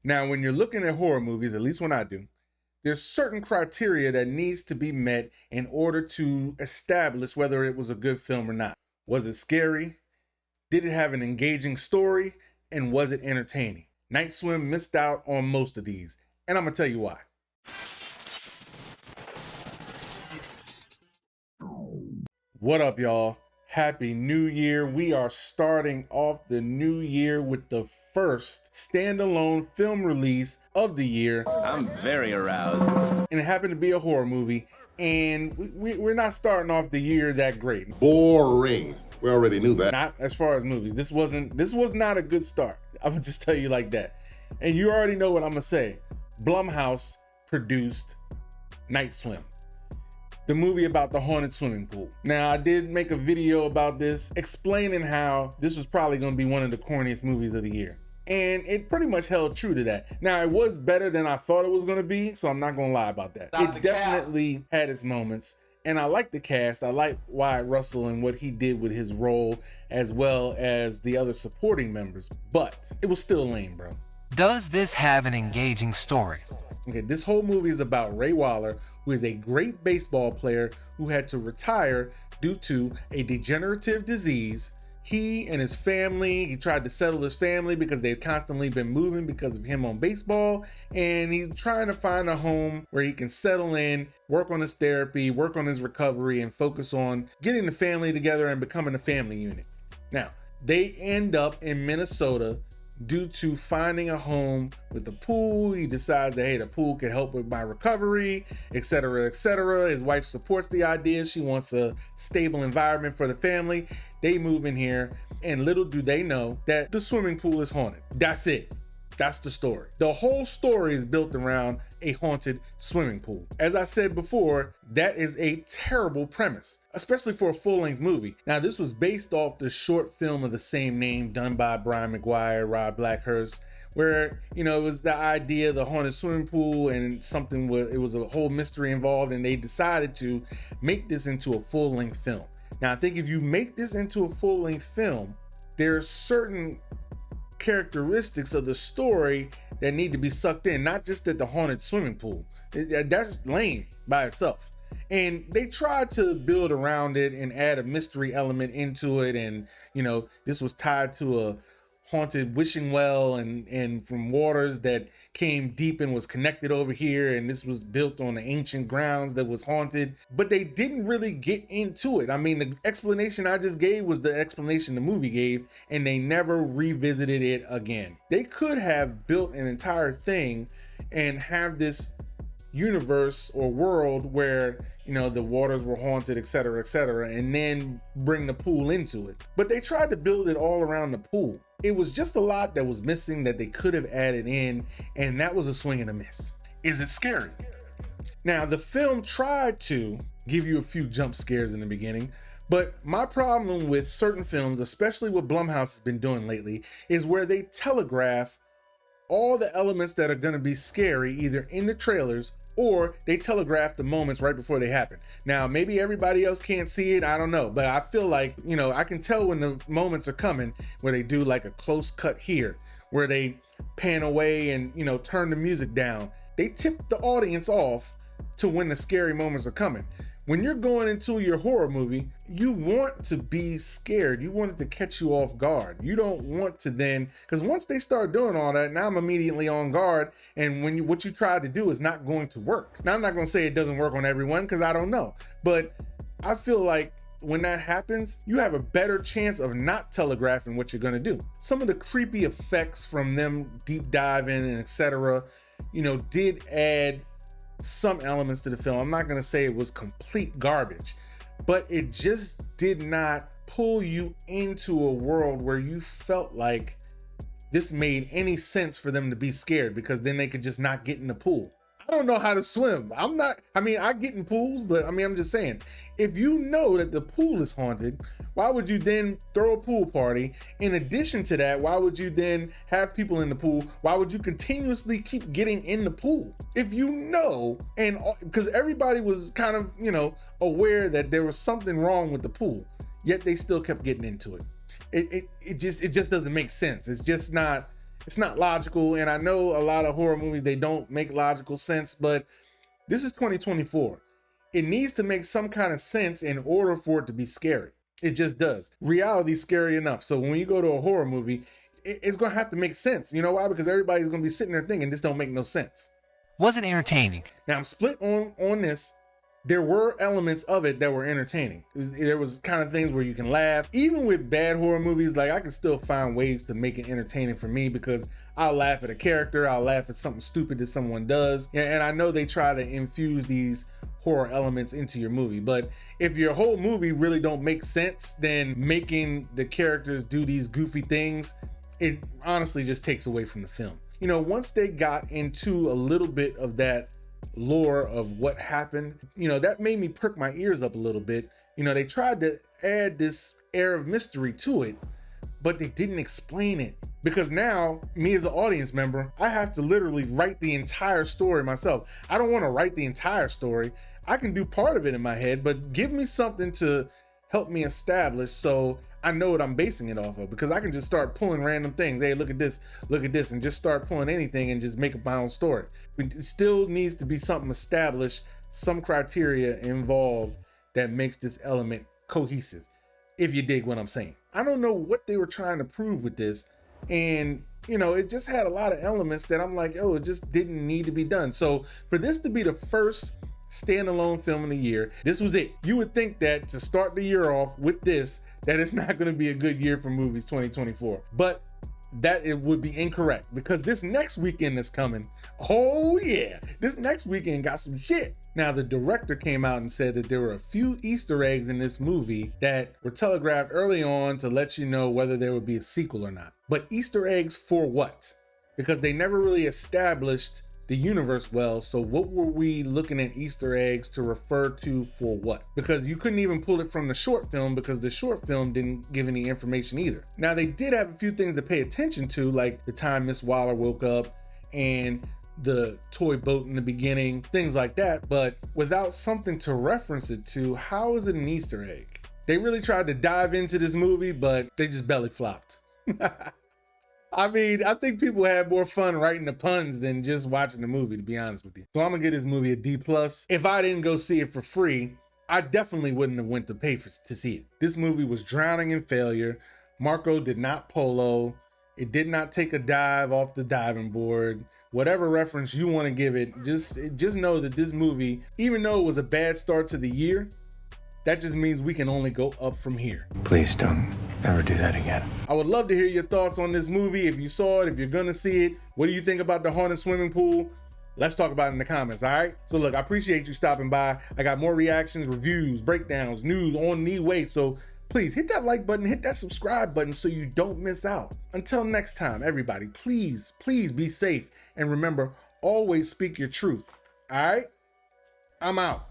Now, when you're looking at horror movies, at least when I do, there's certain criteria that needs to be met in order to establish whether it was a good film or not. Was it scary? Did it have an engaging story? And was it entertaining? Night Swim missed out on most of these, and I'm gonna tell you why. What up, y'all? Happy New Year. We are starting off the new year with the first standalone film release of the year. I'm very aroused. And it happened to be a horror movie, and we're not starting off the year that great. Boring. We already knew that. Not as far as movies. This was not a good start. I would just tell you like that. And you already know what I'm gonna say. Blumhouse produced Night Swim, the movie about the haunted swimming pool. Now, I did make a video about this explaining how this was probably gonna be one of the corniest movies of the year. And it pretty much held true to that. Now, it was better than I thought it was gonna be, so I'm not gonna lie about that. It definitely had its moments. And I like the cast. I like Wyatt Russell and what he did with his role, as well as the other supporting members. But it was still lame, bro. Does this have an engaging story? Okay, this whole movie is about Ray Waller, who is a great baseball player who had to retire due to a degenerative disease. He and his family, he tried to settle his family because they've constantly been moving because of him on baseball. And he's trying to find a home where he can settle in, work on his therapy, work on his recovery, and focus on getting the family together and becoming a family unit. Now, they end up in Minnesota due to finding a home with a pool. He decides that, hey, the pool can help with my recovery, etc., etc. His wife supports the idea. She wants a stable environment for the family. They move in here, and little do they know that the swimming pool is haunted. That's it. That's the story. The whole story is built around a haunted swimming pool. As I said before, that is a terrible premise, especially for a full-length movie. Now, this was based off the short film of the same name done by Brian McGuire, Rob Blackhurst, where, you know, it was the idea of the haunted swimming pool and it was a whole mystery involved, and they decided to make this into a full-length film. Now, I think if you make this into a full-length film, there are certain characteristics of the story that need to be sucked in, not just at the haunted swimming pool. That's lame by itself. And they tried to build around it and add a mystery element into it. And, you know, this was tied to a haunted wishing well and from waters that came deep and was connected over here, and this was built on the ancient grounds that was haunted, but they didn't really get into it. I mean, the explanation I just gave was the explanation the movie gave, and they never revisited it again. They could have built an entire thing and have this universe or world where, you know, the waters were haunted, etc., and then bring the pool into it. But they tried to build it all around the pool. It was just a lot that was missing that they could have added in, and that was a swing and a miss. Is it scary? Now, the film tried to give you a few jump scares in the beginning, but my problem with certain films, especially what Blumhouse has been doing lately, is where they telegraph all the elements that are going to be scary either in the trailers or they telegraph the moments right before they happen. Now, maybe everybody else can't see it, I don't know, but I feel like, you know, I can tell when the moments are coming where they do like a close cut here, where they pan away and, you know, turn the music down. They tip the audience off to when the scary moments are coming. When you're going into your horror movie, you want to be scared. You want it to catch you off guard. You don't want to then, because once they start doing all that, now I'm immediately on guard. And what you try to do is not going to work. Now, I'm not going to say it doesn't work on everyone because I don't know. But I feel like when that happens, you have a better chance of not telegraphing what you're going to do. Some of the creepy effects from them deep diving and etc., you know, did add some elements to the film. I'm not gonna say it was complete garbage, but it just did not pull you into a world where you felt like this made any sense for them to be scared, because then they could just not get in the pool. I don't know how to swim. I get in pools, but I'm just saying, if you know that the pool is haunted, why would you then throw a pool party? In addition to that, why would you then have people in the pool? Why would you continuously keep getting in the pool? If you know, and because everybody was kind of, you know, aware that there was something wrong with the pool, yet they still kept getting into it. It just doesn't make sense. It's just not It's not logical, and I know a lot of horror movies, they don't make logical sense, but this is 2024. It needs to make some kind of sense in order for it to be scary. It just does. Reality's scary enough. So when you go to a horror movie, it's gonna have to make sense. You know why? Because everybody's gonna be sitting there thinking this don't make no sense. Was it entertaining? Now I'm split on this. There were elements of it that were entertaining. There was kind of things where you can laugh. Even with bad horror movies, like I can still find ways to make it entertaining for me because I'll laugh at a character, I'll laugh at something stupid that someone does. And I know they try to infuse these horror elements into your movie, but if your whole movie really don't make sense, then making the characters do these goofy things, it honestly just takes away from the film. You know, once they got into a little bit of that lore of what happened, you know, that made me perk my ears up a little bit. You know, they tried to add this air of mystery to it, but they didn't explain it. Because now, me as an audience member, I have to literally write the entire story myself. I don't want to write the entire story. I can do part of it in my head, but give me something to help me establish so I know what I'm basing it off of, because I can just start pulling random things. Hey, look at this, and just start pulling anything and just make up my own story. It still needs to be something established, some criteria involved that makes this element cohesive, if you dig what I'm saying. I don't know what they were trying to prove with this, and you know, it just had a lot of elements that I'm like, oh, it just didn't need to be done. So for this to be the first standalone film of the year, this was it. You would think that to start the year off with this, that it's not going to be a good year for movies 2024, but that it would be incorrect, because this next weekend is coming. Oh yeah, this next weekend got some shit. Now the director came out and said that there were a few Easter eggs in this movie that were telegraphed early on to let you know whether there would be a sequel or not. But Easter eggs for what? Because they never really established the universe well, so what were we looking at Easter eggs to refer to for what? Because you couldn't even pull it from the short film, because the short film didn't give any information either. Now they did have a few things to pay attention to, like the time Miss Waller woke up and the toy boat in the beginning, things like that, but without something to reference it to, how is it an Easter egg? They really tried to dive into this movie, but they just belly flopped. I mean, I think people had more fun writing the puns than just watching the movie, to be honest with you. So I'm gonna give this movie a D+. If I didn't go see it for free, I definitely wouldn't have went to pay to see it. This movie was drowning in failure. Marco did not polo. It did not take a dive off the diving board. Whatever reference you want to give it, just know that this movie, even though it was a bad start to the year, that just means we can only go up from here. Please don't ever do that again. I would love to hear your thoughts on this movie. If you saw it, if you're gonna see it, what do you think about the haunted swimming pool? Let's talk about it in the comments, all right? So look, I appreciate you stopping by. I got more reactions, reviews, breakdowns, news on the way. So please hit that like button, hit that subscribe button so you don't miss out. Until next time, everybody, please be safe. And remember, always speak your truth, all right? I'm out.